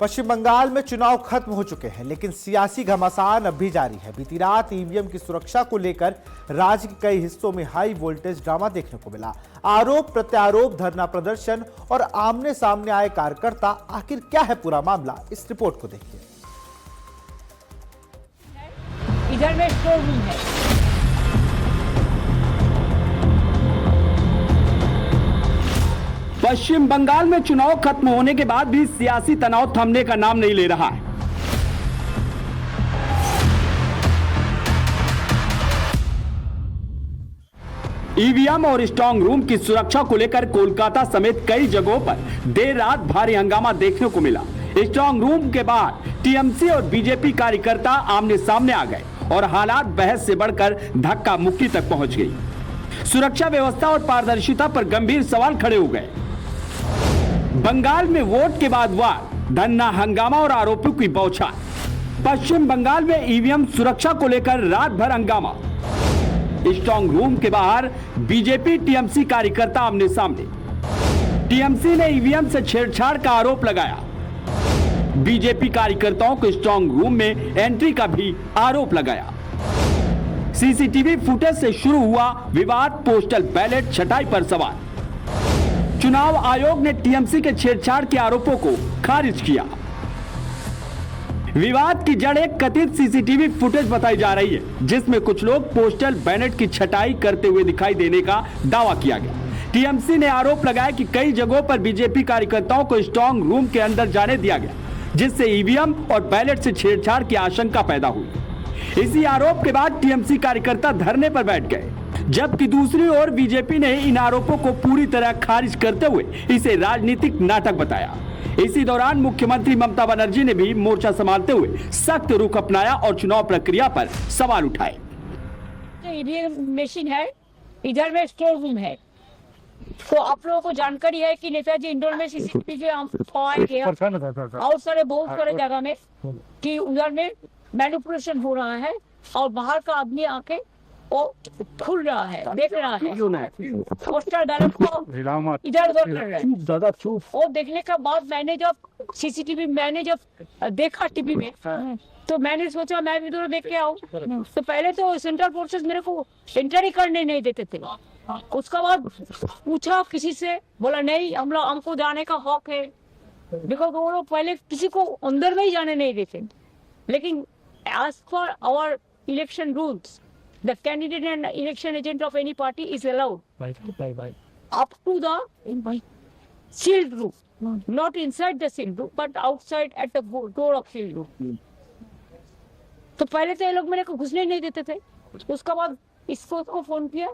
पश्चिम बंगाल में चुनाव खत्म हो चुके हैं, लेकिन सियासी घमासान अब भी जारी है। बीती रात ईवीएम की सुरक्षा को लेकर राज्य के कई हिस्सों में हाई वोल्टेज ड्रामा देखने को मिला। आरोप प्रत्यारोप, धरना प्रदर्शन और आमने सामने आए कार्यकर्ता। आखिर क्या है पूरा मामला, इस रिपोर्ट को देखिए। इधर में स्टोर रूम है। पश्चिम बंगाल में चुनाव खत्म होने के बाद भी सियासी तनाव थमने का नाम नहीं ले रहा है। ईवीएम और स्ट्रांग रूम की सुरक्षा को लेकर कोलकाता समेत कई जगहों पर देर रात भारी हंगामा देखने को मिला। स्ट्रांग रूम के बाहर टीएमसी और बीजेपी कार्यकर्ता आमने सामने आ गए और हालात बहस से बढ़कर धक्का मुक्की तक पहुंच गई। सुरक्षा व्यवस्था और पारदर्शिता पर गंभीर सवाल खड़े हो गए। बंगाल में वोट के बाद वार, धरना, हंगामा और आरोपों की बौछार। पश्चिम बंगाल में ईवीएम सुरक्षा को लेकर रात भर हंगामा। स्ट्रांग रूम के बाहर बीजेपी टीएमसी कार्यकर्ता आमने सामने। टीएमसी ने ईवीएम से छेड़छाड़ का आरोप लगाया। बीजेपी कार्यकर्ताओं को स्ट्रांग रूम में एंट्री का भी आरोप लगाया। सीसीटीवी फुटेज से शुरू हुआ विवाद, पोस्टल बैलेट छटाई पर सवाल। चुनाव आयोग ने टीएमसी के छेड़छाड़ के आरोपों को खारिज किया। विवाद की जड़ एक कथित सीसीटीवी फुटेज बताई जा रही है, जिसमें कुछ लोग पोस्टल बैलेट की छटाई करते हुए दिखाई देने का दावा किया गया। टीएमसी ने आरोप लगाया कि कई जगहों पर बीजेपी कार्यकर्ताओं को स्ट्रांग रूम के अंदर जाने दिया गया, जिससे ईवीएम और बैलेट से छेड़छाड़ की आशंका पैदा हुई। इसी आरोप के बाद टीएमसी कार्यकर्ता धरने पर बैठ गए, जबकि दूसरी ओर बीजेपी ने इन आरोपों को पूरी तरह खारिज करते हुए इसे राजनीतिक नाटक बताया। इसी दौरान मुख्यमंत्री ममता बनर्जी ने भी मोर्चा संभालते हुए सख्त रुख अपनाया और चुनाव प्रक्रिया पर सवाल उठाए। ईवीएम मशीन है, इधर में स्टोर रूम है। तो आप लोगों को जानकारी है कि नेताजी इंडोर में सीसीटीवी और सारे बहुत सारे जगह में कि उधर में मैनिपुलेशन हो रहा है और बाहर का आदमी आके वो खुल रहा है, देख रहा है, पोस्टर बैलेट को इधर उधर कर रहा है। वो देखने के बाद मैंने जब देखा टीवी में, तो मैंने सोचा मैं भी इधर देख के आऊँ। तो पहले तो सेंट्रल फोर्सेस मेरे को एंट्री करने नहीं देते थे। उसके बाद पूछा किसी से, बोला नहीं हमको जाने का हक है, बिकॉज वो लोग पहले किसी को अंदर में ही जाने नहीं देते। लेकिन as per our election rules, the candidate and election agent of any party is allowed up to the sealed room, not inside the sealed room, but outside at the door of sealed room. तो पहले तो ये लोग मेरे को घुसने नहीं देते थे। उसके बाद इसको फोन किया,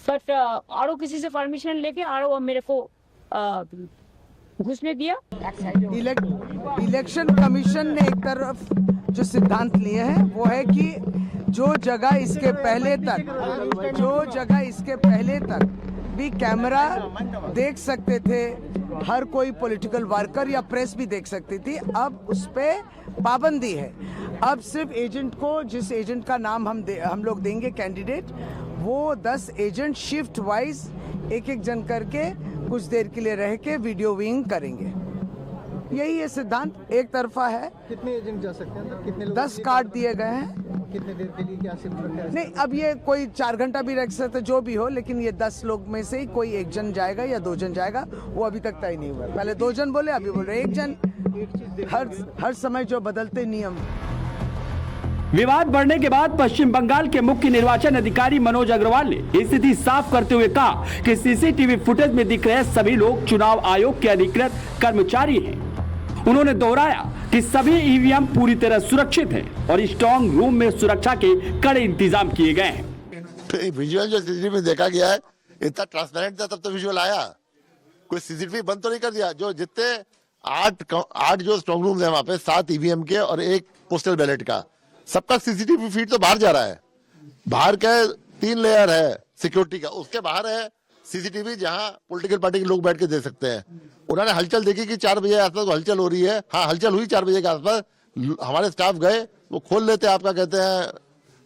बट आरो किसी से परमिशन लेके आरो मेरे को घुसने दिया। इलेक्शन कमीशन ने एक तरफ जो सिद्धांत लिए हैं वो है कि जो जगह इसके पहले तक भी कैमरा देख सकते थे, हर कोई पॉलिटिकल वर्कर या प्रेस भी देख सकती थी, अब उस पे पाबंदी है। अब सिर्फ एजेंट को, जिस एजेंट का नाम हम लोग देंगे कैंडिडेट, वो 10 एजेंट शिफ्ट वाइज एक जन करके कुछ देर के लिए रह के वीडियो विंग करेंगे। यही ये सिद्धांत एक तरफा है। कितने एजेंट जा सकते हैं? कितने लोग? 10 कार्ड दिए गए हैं। कितने देर के लिए क्या शिफ्ट रखा है? नहीं, अब ये कोई 4 घंटा भी रख सकते, जो भी हो, लेकिन ये 10 लोग में से ही कोई एक जन जाएगा या 2 जन जाएगा, वो अभी तक तय नहीं हुआ। पहले 2 जन बोले, अभी बोल रहे 1 जन। हर समय जो बदलते नियम। विवाद बढ़ने के बाद पश्चिम बंगाल के मुख्य निर्वाचन अधिकारी मनोज अग्रवाल ने स्थिति साफ करते हुए कहा कि सीसीटीवी फुटेज में दिख रहे सभी लोग चुनाव आयोग के अधिकृत कर्मचारी हैं। उन्होंने दोहराया कि सभी ईवीएम पूरी तरह सुरक्षित हैं और स्ट्रांग रूम में सुरक्षा के कड़े इंतजाम किए गए हैं। विजुअल जो सीसीटीवी में देखा गया है इतना ट्रांसपेरेंट था, तब तो विजुअल आया। कोई सीसीटीवी बंद तो नहीं कर दिया। जो जितने 8 जो स्ट्रांग रूम है वहां पे, 7 ईवीएम के और 1 पोस्टल बैलेट का, सबका सीसीटीवी फीड तो बाहर जा रहा है। बाहर का 3 लेयर है सिक्योरिटी का, उसके बाहर है सीसीटीवी जहां पॉलिटिकल पार्टी के लोग बैठ के देख सकते हैं। उन्होंने हलचल देखी कि 4 बजे आसपास हलचल हो रही है। हाँ, हलचल हुई 4 बजे के आसपास। हमारे स्टाफ गए, वो खोल लेते आपका कहते हैं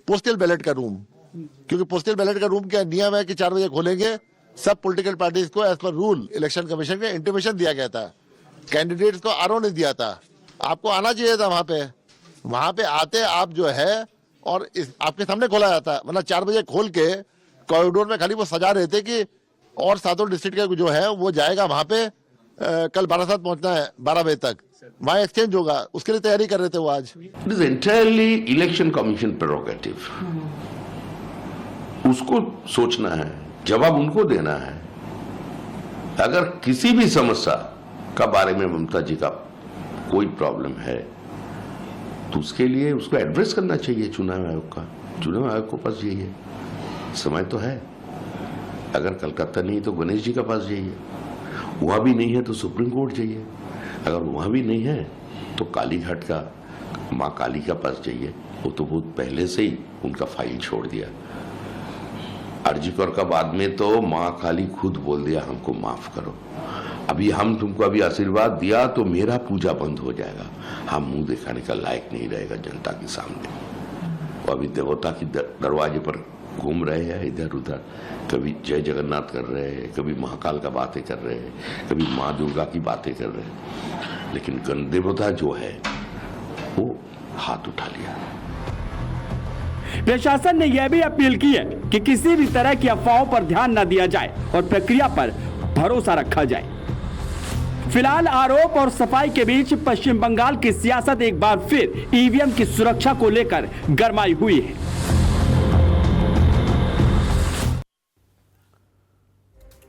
पोस्टल बैलेट का रूम, क्योंकि पोस्टल बैलेट का रूम का नियम है कि 4 बजे खोलेंगे। सब पॉलिटिकल पार्टीज को as per rule election commission का इंटीमेशन दिया गया था। कैंडिडेट्स को आरओ ने दिया था। आपको आना चाहिए था वहां पे आते आप जो है और आपके सामने खोला जाता है, वरना 4 बजे खोल के कॉरिडोर में खाली वो सजा रहे थे कि और 7 डिस्ट्रिक्ट का जो है वो जाएगा वहां पे, कल बारासात पहुंचना है 12 बजे तक, वहां एक्सचेंज होगा, उसके लिए तैयारी कर रहे थे वो आज। It is entirely election commission prerogative, उसको सोचना है, जवाब उनको देना है। अगर किसी भी समस्या का बारे में ममता जी का कोई प्रॉब्लम है तो उसके लिए उसको एड्रेस करना चाहिए चुनाव आयोग का। चुनाव आयोग के पास जाइए, समय तो है। अगर कलकत्ता नहीं तो गणेश जी के पास जाइए, वहां भी नहीं है तो सुप्रीम कोर्ट जाइए, अगर वहां भी नहीं है तो कालीघाट का माँ काली के पास जाइए, वो तो बहुत पहले से ही उनका फाइल छोड़ दिया। अर्जीकर का बाद में तो माँ काली खुद बोल दिया हमको माफ करो, अभी हम तुमको अभी आशीर्वाद दिया तो मेरा पूजा बंद हो जाएगा, हम मुंह दिखाने का लायक नहीं रहेगा जनता के सामने। वो अभी देवता की दरवाजे पर घूम रहे हैं इधर उधर, कभी जय जगन्नाथ कर रहे हैं, कभी महाकाल का बातें कर रहे हैं, कभी माँ दुर्गा की बातें कर रहे हैं, लेकिन गण देवता जो है वो हाथ उठा लिया। प्रशासन ने यह भी अपील की है कि किसी भी तरह की अफवाहों पर ध्यान न दिया जाए और प्रक्रिया पर भरोसा रखा जाए। फिलहाल आरोप और सफाई के बीच पश्चिम बंगाल की सियासत एक बार फिर ईवीएम की सुरक्षा को लेकर गरमाई हुई है।